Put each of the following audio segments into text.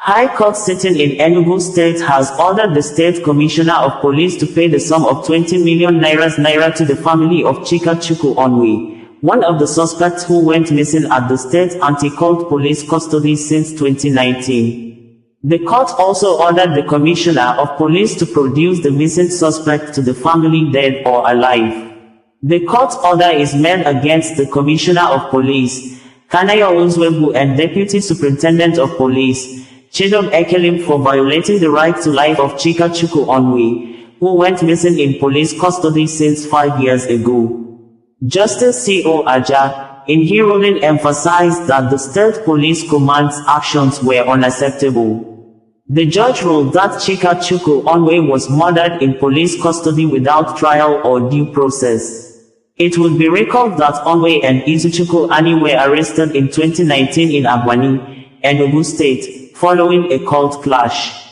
High Court sitting in Enugu State has ordered the State Commissioner of Police to pay the sum of 20 million naira to the family of Chika Chukwu Onwe, one of the suspects who went missing at the state anti-cult police custody since 2019. The court also ordered the Commissioner of Police to produce the missing suspect to the family dead or alive. The court order is made against the Commissioner of Police, Kanayo Uzwebu, and Deputy Superintendent of Police, Chidom Ekelim, for violating the right to life of Chika Chukwu Onwe, who went missing in police custody since 5 years ago. Justice C.O. Aja, in his ruling, emphasized that the State Police Command's actions were unacceptable. The judge ruled that Chika Chukwu Onwe was murdered in police custody without trial or due process. It would be recalled that Onwe and Izuchukwu Ani were arrested in 2019 in Agwani, Enugu State, following a cult clash.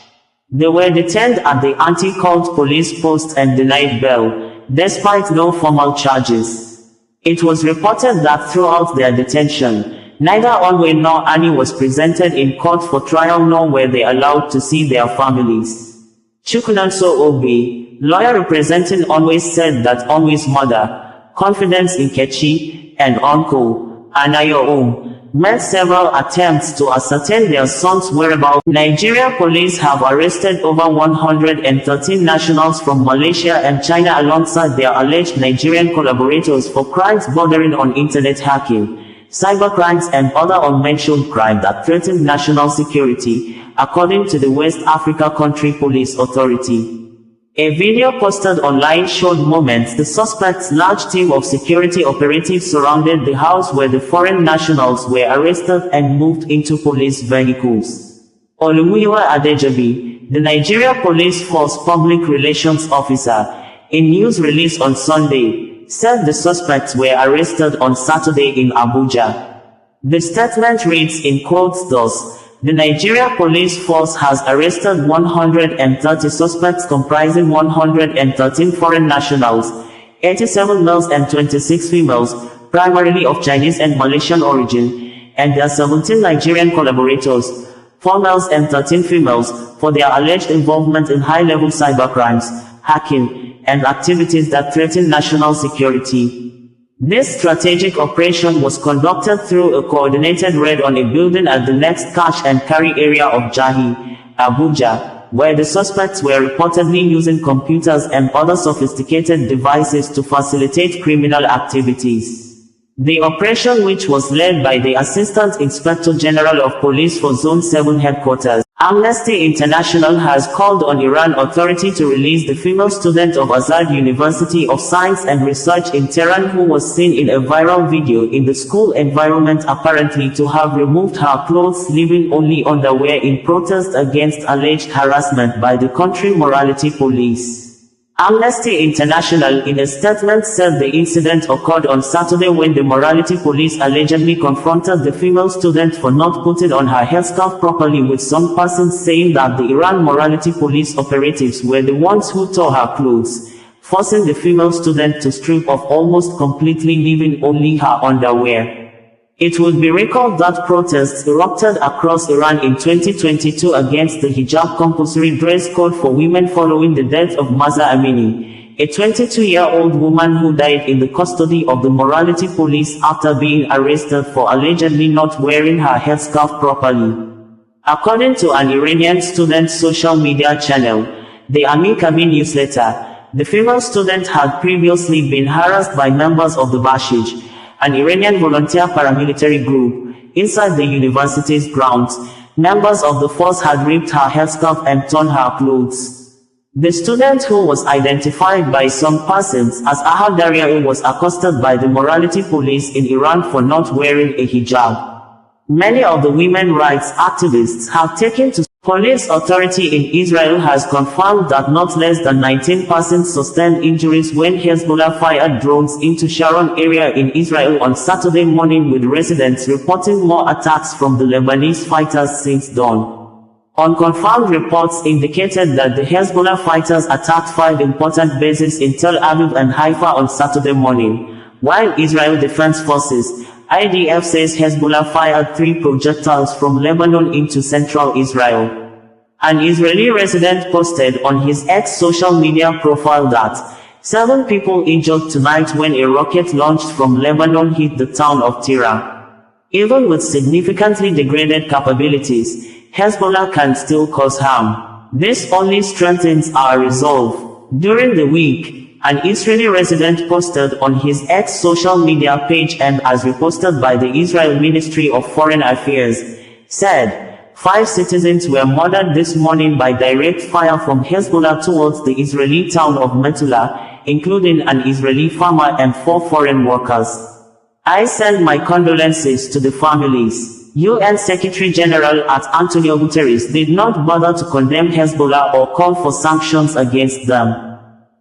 They were detained at the anti-cult police post and denied bail, despite no formal charges. It was reported that throughout their detention, neither Onwe nor Ani was presented in court for trial, nor were they allowed to see their families. Chukwunanso Obi, lawyer representing Onwe, said that Onwe's mother, Confidence Nkechi, and uncle, Anayo made several attempts to ascertain their son's whereabouts. Nigeria police have arrested over 113 nationals from Malaysia and China alongside their alleged Nigerian collaborators for crimes bordering on internet hacking, cybercrimes, and other unmentioned crimes that threaten national security, according to the West Africa Country Police Authority. A video posted online showed moments the suspects' large team of security operatives surrounded the house where the foreign nationals were arrested and moved into police vehicles. Olumuyiwa Adejobi, the Nigeria Police Force Public Relations Officer, in news release on Sunday, said the suspects were arrested on Saturday in Abuja. The statement reads in quotes thus: "The Nigeria Police Force has arrested 130 suspects comprising 113 foreign nationals, 87 males and 26 females, primarily of Chinese and Malaysian origin, and their 17 Nigerian collaborators, 4 males and 13 females, for their alleged involvement in high-level cybercrimes, hacking, and activities that threaten national security." This strategic operation was conducted through a coordinated raid on a building at the next cash and carry area of Jahi, Abuja, where the suspects were reportedly using computers and other sophisticated devices to facilitate criminal activities. The operation, which was led by the Assistant Inspector General of Police for Zone 7 headquarters, Amnesty International, has called on Iran authority to release the female student of Azad University of Science and Research in Tehran who was seen in a viral video in the school environment apparently to have removed her clothes, leaving only underwear, in protest against alleged harassment by the country morality police. Amnesty International, in a statement, said the incident occurred on Saturday when the morality police allegedly confronted the female student for not putting on her headscarf properly, with some persons saying that the Iran morality police operatives were the ones who tore her clothes, forcing the female student to strip off almost completely, leaving only her underwear. It would be recalled that protests erupted across Iran in 2022 against the hijab compulsory dress code for women following the death of Mahsa Amini, a 22-year-old woman who died in the custody of the morality police after being arrested for allegedly not wearing her headscarf properly. According to an Iranian student social media channel, the Amin Kabi newsletter, the female student had previously been harassed by members of the Bashij, an Iranian volunteer paramilitary group, inside the university's grounds. Members of the force had ripped her headscarf and torn her clothes. The student, who was identified by some persons as Ahad Daria, was accosted by the morality police in Iran for not wearing a hijab. Many of the women rights activists have taken to police authority in Israel has confirmed that not less than 19 persons sustained injuries when Hezbollah fired drones into Sharon area in Israel on Saturday morning, with residents reporting more attacks from the Lebanese fighters since dawn. Unconfirmed reports indicated that the Hezbollah fighters attacked 5 important bases in Tel Aviv and Haifa on Saturday morning, while Israel Defense Forces, IDF says Hezbollah fired 3 projectiles from Lebanon into central Israel. An Israeli resident posted on his X social media profile that 7 people injured tonight when a rocket launched from Lebanon hit the town of Tyre. Even with significantly degraded capabilities, Hezbollah can still cause harm. This only strengthens our resolve. During the week, an Israeli resident posted on his X social media page and as reposted by the Israel Ministry of Foreign Affairs, said, 5 citizens were murdered this morning by direct fire from Hezbollah towards the Israeli town of Metula, including an Israeli farmer and 4 foreign workers. I send my condolences to the families. UN Secretary General Antonio Guterres did not bother to condemn Hezbollah or call for sanctions against them.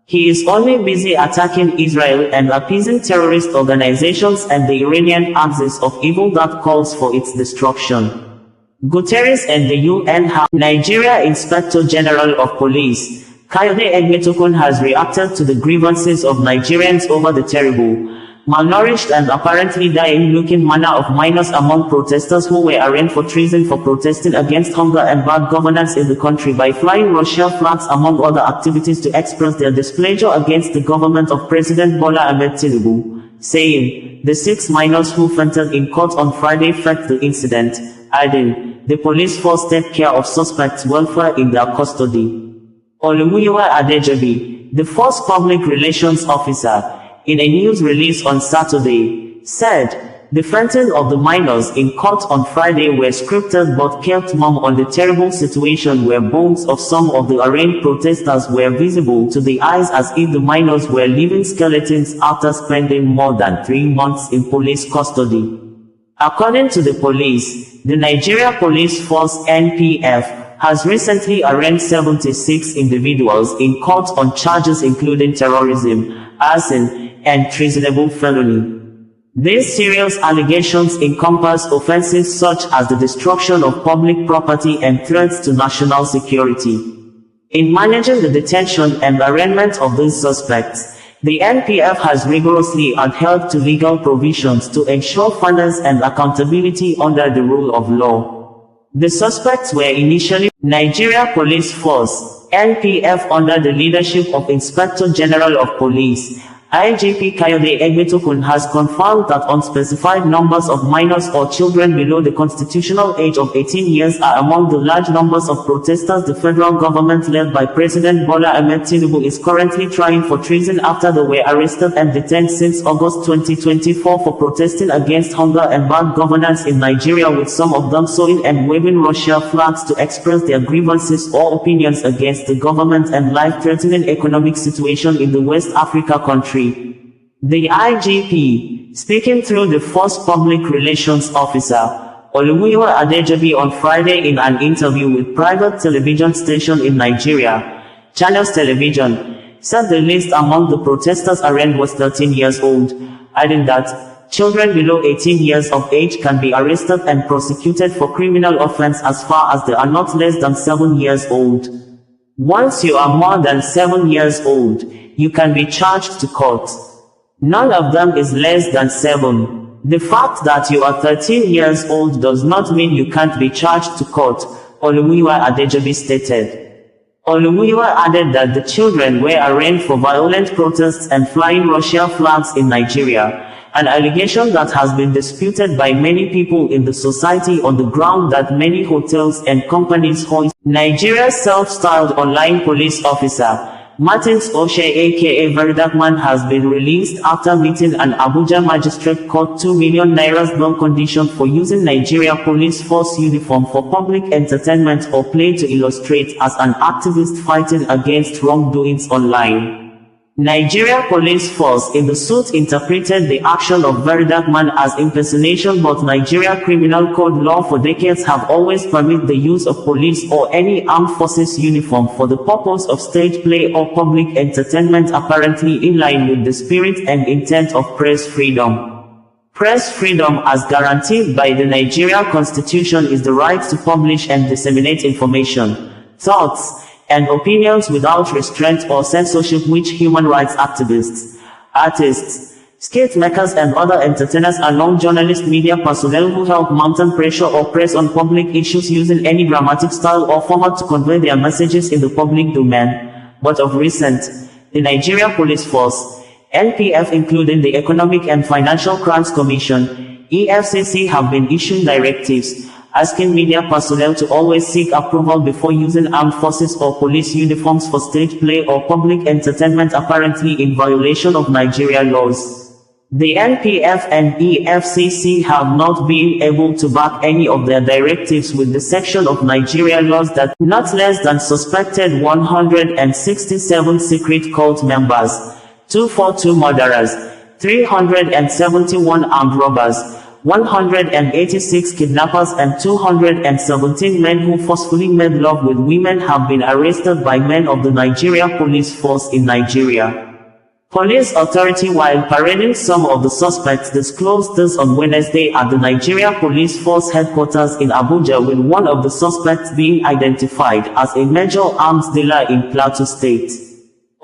He is only busy attacking Israel and appeasing terrorist organizations and the Iranian axis of evil that calls for its destruction. Guterres and the UN have. Nigeria Inspector General of Police, Kayode Egbetokun, has reacted to the grievances of Nigerians over the terrible, malnourished and apparently dying-looking manner of minors among protesters who were arraigned for treason for protesting against hunger and bad governance in the country by flying Russian flags among other activities to express their displeasure against the government of President Bola Ahmed Tinubu, saying, the 6 minors who fainted in court on Friday faked the incident, adding, the police force take care of suspects' welfare in their custody. Olumuyiwa Adejobi, the force public relations officer, in a news release on Saturday, said, the fainting of the minors in court on Friday were scripted but kept mum on the terrible situation where bones of some of the arraigned protesters were visible to the eyes as if the minors were living skeletons after spending more than 3 months in police custody. According to the police, the Nigeria Police Force (NPF) has recently arraigned 76 individuals in court on charges including terrorism, arson, and treasonable felony. These serious allegations encompass offenses such as the destruction of public property and threats to national security. In managing the detention and arraignment of these suspects, the NPF has rigorously adhered to legal provisions to ensure fairness and accountability under the rule of law. The suspects were initially Nigeria Police Force (NPF) under the leadership of Inspector General of Police IGP Kayode Egbetokun has confirmed that unspecified numbers of minors or children below the constitutional age of 18 years are among the large numbers of protesters the federal government led by President Bola Ahmed Tinubu is currently trying for treason after they were arrested and detained since August 2024 for protesting against hunger and bad governance in Nigeria, with some of them sewing and waving Russia flags to express their grievances or opinions against the government and life-threatening economic situation in the West Africa country. The IGP, speaking through the force public relations officer, Olumuyiwa Adejobi, on Friday in an interview with private television station in Nigeria, Channels Television, said the least among the protesters arraigned was 13 years old, adding that children below 18 years of age can be arrested and prosecuted for criminal offense as far as they are not less than 7 years old. Once you are more than 7 years old, you can be charged to court. None of them is less than 7. The fact that you are 13 years old does not mean you can't be charged to court, Olumuyiwa Adejobi stated. Olumuyiwa added that the children were arraigned for violent protests and flying Russia flags in Nigeria, an allegation that has been disputed by many people in the society on the ground that many hotels and companies hoist. Nigeria's self-styled online police officer, Martins Oshe aka Veridakman, has been released after meeting an Abuja magistrate court 2 million naira bail condition for using Nigeria Police Force uniform for public entertainment or play to illustrate as an activist fighting against wrongdoings online. Nigeria Police Force in the suit interpreted the action of Veridakman as impersonation, but Nigeria Criminal Code law for decades have always permitted the use of police or any armed forces uniform for the purpose of stage play or public entertainment, apparently in line with the spirit and intent of press freedom. Press freedom, as guaranteed by the Nigeria Constitution, is the right to publish and disseminate information, thoughts, and opinions without restraint or censorship, which human rights activists, artists, Skate makers and other entertainers are non-journalist media personnel who help mountain pressure or press on public issues using any dramatic style or format to convey their messages in the public domain. But of recent, the Nigeria Police Force, NPF, including the Economic and Financial Crimes Commission, EFCC, have been issuing directives, asking media personnel to always seek approval before using armed forces or police uniforms for stage play or public entertainment, apparently in violation of Nigerian laws. The NPF and EFCC have not been able to back any of their directives with the section of Nigerian laws that not less than suspected 167 secret cult members, 242 murderers, 371 armed robbers, 186 kidnappers and 217 men who forcefully made love with women have been arrested by men of the Nigeria Police Force in Nigeria. Police authority, while parading some of the suspects, disclosed this on Wednesday at the Nigeria Police Force headquarters in Abuja, with one of the suspects being identified as a major arms dealer in Plateau State.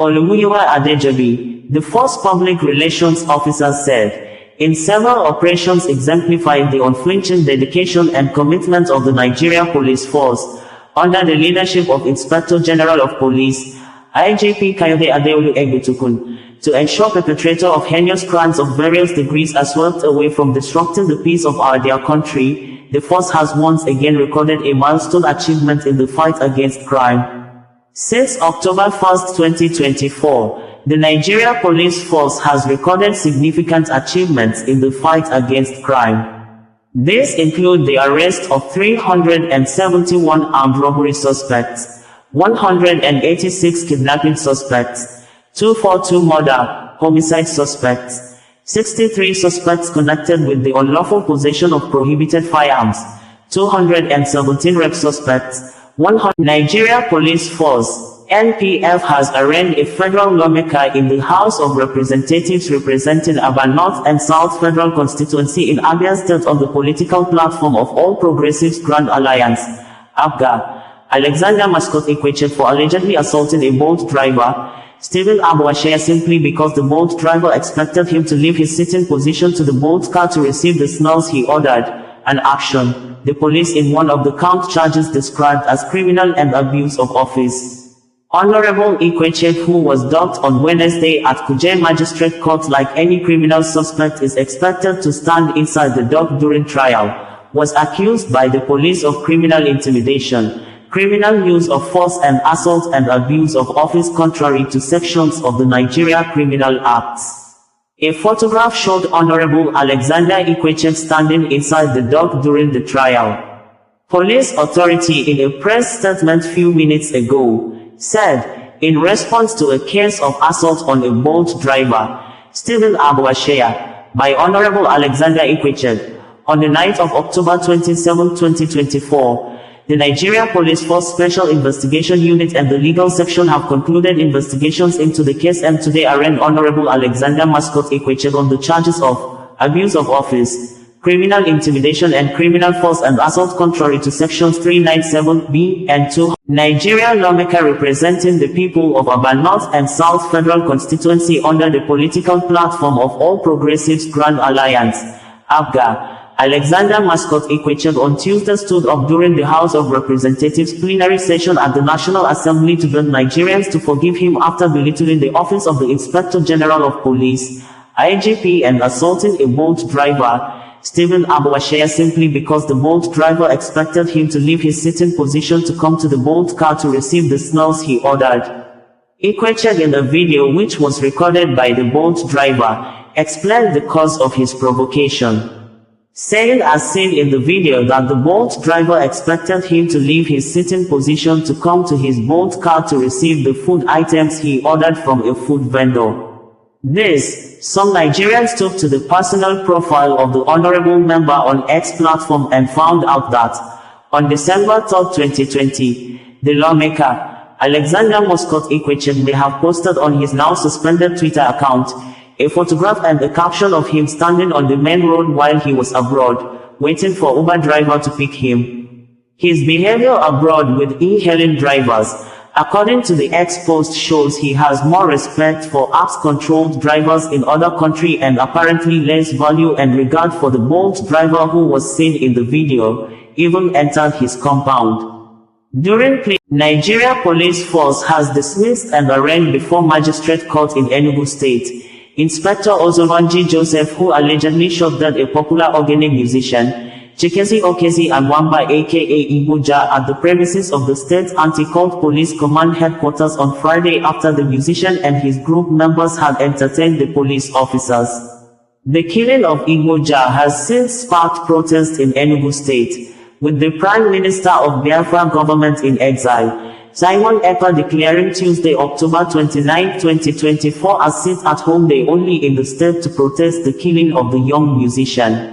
Olumuyiwa Adejobi, the force public relations officer, said, in several operations exemplifying the unflinching dedication and commitment of the Nigeria Police Force, under the leadership of Inspector General of Police, IGP Kayode Adeolu Egbutukun, to ensure perpetrator of heinous crimes of various degrees are swept away from disrupting the peace of our dear country, the force has once again recorded a milestone achievement in the fight against crime. Since October 1, 2024, the Nigeria Police Force has recorded significant achievements in the fight against crime. These include the arrest of 371 armed robbery suspects, 186 kidnapping suspects, 242 murder, homicide suspects, 63 suspects connected with the unlawful possession of prohibited firearms, 217 rape suspects, 100. Nigeria Police Force, NPF, has arraigned a federal lawmaker in the House of Representatives representing Aba North and South Federal Constituency in Abia State on the political platform of All Progressives Grand Alliance, APGA, Alexander Mascot Ikweche, for allegedly assaulting a Bolt driver, Stephen Abuashaya, simply because the Bolt driver expected him to leave his sitting position to the Bolt car to receive the smells he ordered, an action the police in one of the count charges described as criminal and abuse of office. Honorable Ikweche, who was docked on Wednesday at Kuje Magistrate Court like any criminal suspect is expected to stand inside the dock during trial, was accused by the police of criminal intimidation, criminal use of force and assault and abuse of office contrary to sections of the Nigeria Criminal Acts. A photograph showed Honorable Alexander Ikweche standing inside the dock during the trial. Police authority, in a press statement few minutes ago, said, in response to a case of assault on a Bolt driver, Stephen Abuashaya, by Honorable Alexander Ikweche, on the night of October 27, 2024, the Nigeria Police Force Special Investigation Unit and the Legal Section have concluded investigations into the case and today arraigned Honorable Alexander Mascot Ikweche on the charges of abuse of office, criminal intimidation and criminal force and assault contrary to sections 397B and 2. Nigeria lawmaker representing the people of Aba North and South Federal Constituency under the political platform of All Progressives Grand Alliance, APGA, Alexander Mascot Ikweche, on Tuesday stood up during the House of Representatives plenary session at the National Assembly to beg Nigerians to forgive him after belittling the office of the Inspector General of Police, IGP, and assaulting a Bolt driver, Stephen Abuashaya, simply because the Bolt driver expected him to leave his sitting position to come to the Bolt car to receive the smells he ordered. Ikweche, in a video which was recorded by the Bolt driver, explained the cause of his provocation, saying as seen in the video that the Bolt driver expected him to leave his sitting position to come to his Bolt car to receive the food items he ordered from a food vendor. This, some Nigerians took to the personal profile of the honorable member on X platform and found out that, on December 3, 2020, the lawmaker, Alexander Mascot Ikweche, may have posted on his now suspended Twitter account a photograph and a caption of him standing on the main road while he was abroad, waiting for Uber driver to pick him. His behavior abroad with e-hailing drivers, According to the X post shows he has more respect for apps-controlled drivers in other countries and apparently less value and regard for the Bolt driver who was seen in the video, even entered his compound. During play, Nigeria police force has dismissed and arraigned before magistrate court in Enugu State, Inspector Ozobanji Joseph, who allegedly shot dead a popular Ogene musician, Chika Chukwu Onwe aka Ibuja, at the premises of the State Anti-Cult Police Command headquarters on Friday after the musician and his group members had entertained the police officers. The killing of Ibuja has since sparked protests in Enugu State, with the Prime Minister of Biafra government in exile, Simon Ekpa, declaring Tuesday, October 29, 2024 as sit-at-home day only in the state to protest the killing of the young musician.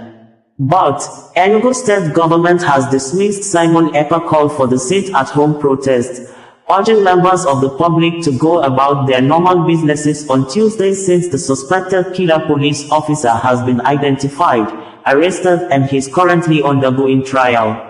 But Enugu State government has dismissed Simon Ekpa's call for the sit-at-home protest, urging members of the public to go about their normal businesses on Tuesday since the suspected killer police officer has been identified, arrested and is currently undergoing trial.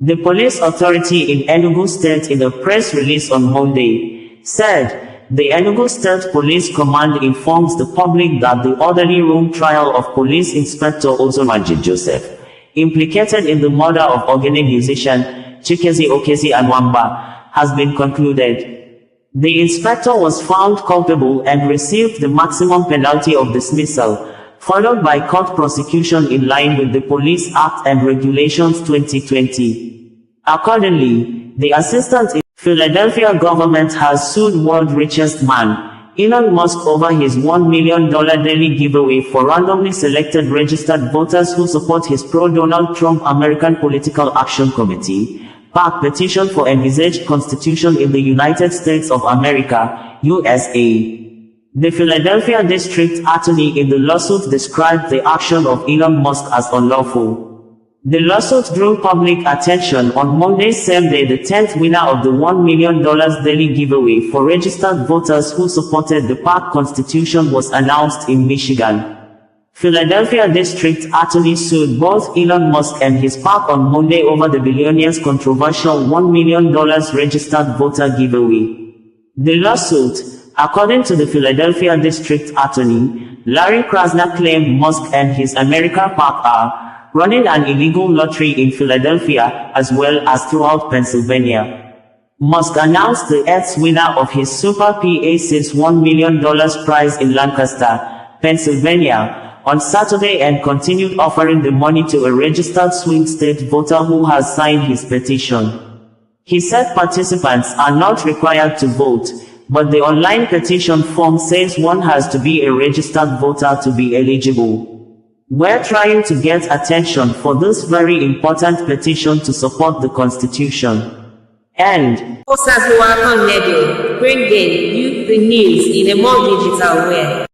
The police authority in Enugu State, in a press release on Monday, said, the Enugu State Police Command informs the public that the orderly room trial of Police Inspector Ozobanji Joseph, implicated in the murder of Ogene musician Chika Chukwu Onwe, has been concluded. The inspector was found culpable and received the maximum penalty of dismissal, followed by court prosecution in line with the Police Act and Regulations 2020. Accordingly, the Assistant Philadelphia government has sued world richest man, Elon Musk, over his $1 million daily giveaway for randomly selected registered voters who support his pro-Donald Trump American Political Action Committee (PAC) petition for envisaged constitution in the United States of America, USA. The Philadelphia District Attorney in the lawsuit described the action of Elon Musk as unlawful. The lawsuit drew public attention on Monday, same day the 10th winner of the $1 million daily giveaway for registered voters who supported the PAC constitution was announced in Michigan. Philadelphia District Attorney sued both Elon Musk and his PAC on Monday over the billionaire's controversial $1 million registered voter giveaway. The lawsuit, according to the Philadelphia District Attorney, Larry Krasner, claimed Musk and his America PAC are running an illegal lottery in Philadelphia, as well as throughout Pennsylvania. Musk announced the 8th winner of his Super PAC's $1 million prize in Lancaster, Pennsylvania, on Saturday and continued offering the money to a registered swing state voter who has signed his petition. He said participants are not required to vote, but the online petition form says one has to be a registered voter to be eligible. We're trying to get attention for this very important petition to support the Constitution. And bringing you the news in a more digital way.